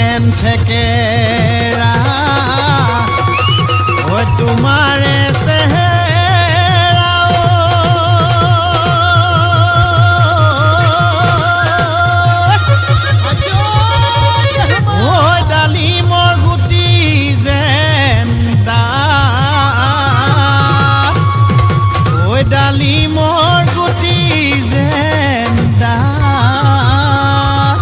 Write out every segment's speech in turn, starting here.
যেন থেকেৰা ও তোমাৰে চেহেৰা ও ডালিমৰ গুটি যেন ডাঠ ও ডালিমৰ গুটি যেন ডাঠ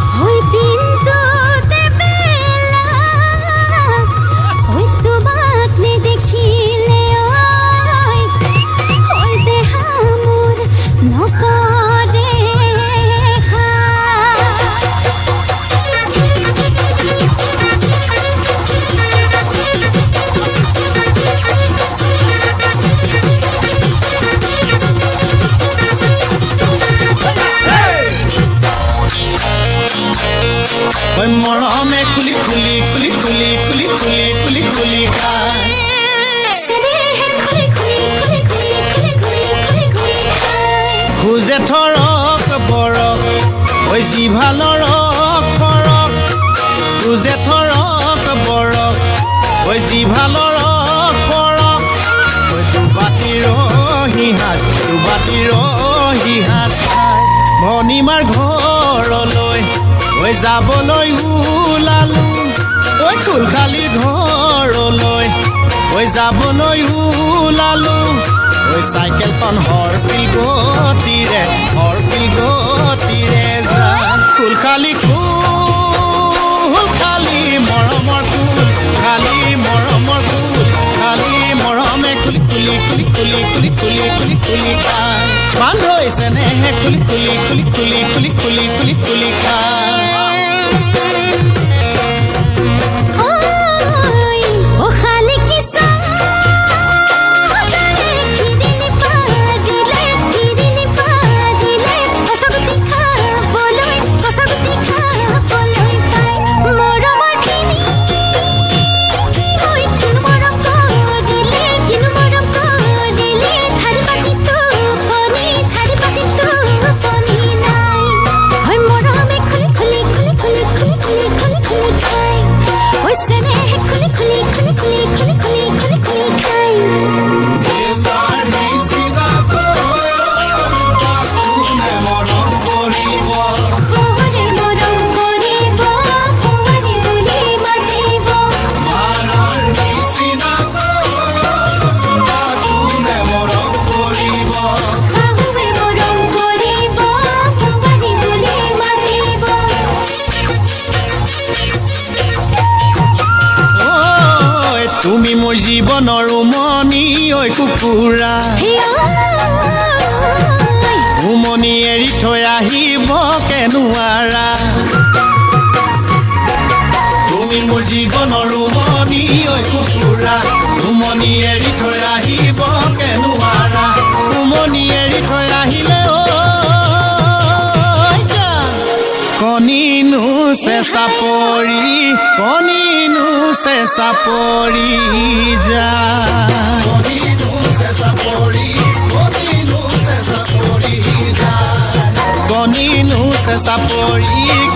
মৰমে খুলি খুলি খুলি খুলি খুলি খুলি খুলি খুলি খায় খুজে থৰক বৰক ঐ জিভালৰ খৰক খুজে থৰক বৰক ঐ জিভালৰ খৰক ঐ দুবাটিৰ হিহাজ খায় ভনীমাৰ ঘৰলৈ ঐ যাবলৈ ওলালো ঐ খুলখালিৰ ঘৰলৈ ঐ যাবলৈ ওলালো ঐ চাইকেলখন হৰপিল গতিৰে যায় খুলখালি মৰমৰ ফুল খালি মৰমৰ ফুল খালি মৰমে খুলি খুলি খুলি খুলি খুলি খুলি খুলি খুলি খায় বান্ধ হৈছে নেহে খুলি খুলি খুলি খুলি খুলি খুলি খুলি খুলি খায় তুমি মোৰ জীৱনৰ উমনি ঐ কুকুৰা উমনি এৰি থৈ আহিব কেনুৱাৰা তুমি মোৰ জীৱনৰ উমনি ঐ কুকুৰা উমনি এৰি থৈ আহিব কেনুৱাৰা উমনি এৰি থৈ আহিলে কণিনো চেঁচা পৰি যায়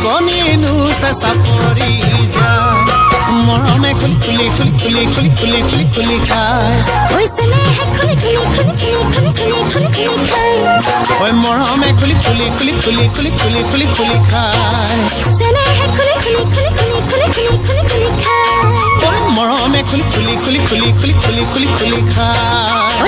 কণিনো চেঁচা পৰি যায় মৰমে খুলি খুলি খুলি খুলি খুলি খুলি খুলি খুলি খায় ঐ মৰমে খুলি খুলি খুলি খুলি খুলি খুলি খুলি খুলি খায় মৰমে খুলি খুলি খুলি খুলি খুলি খুলি খুলি খুলি খায়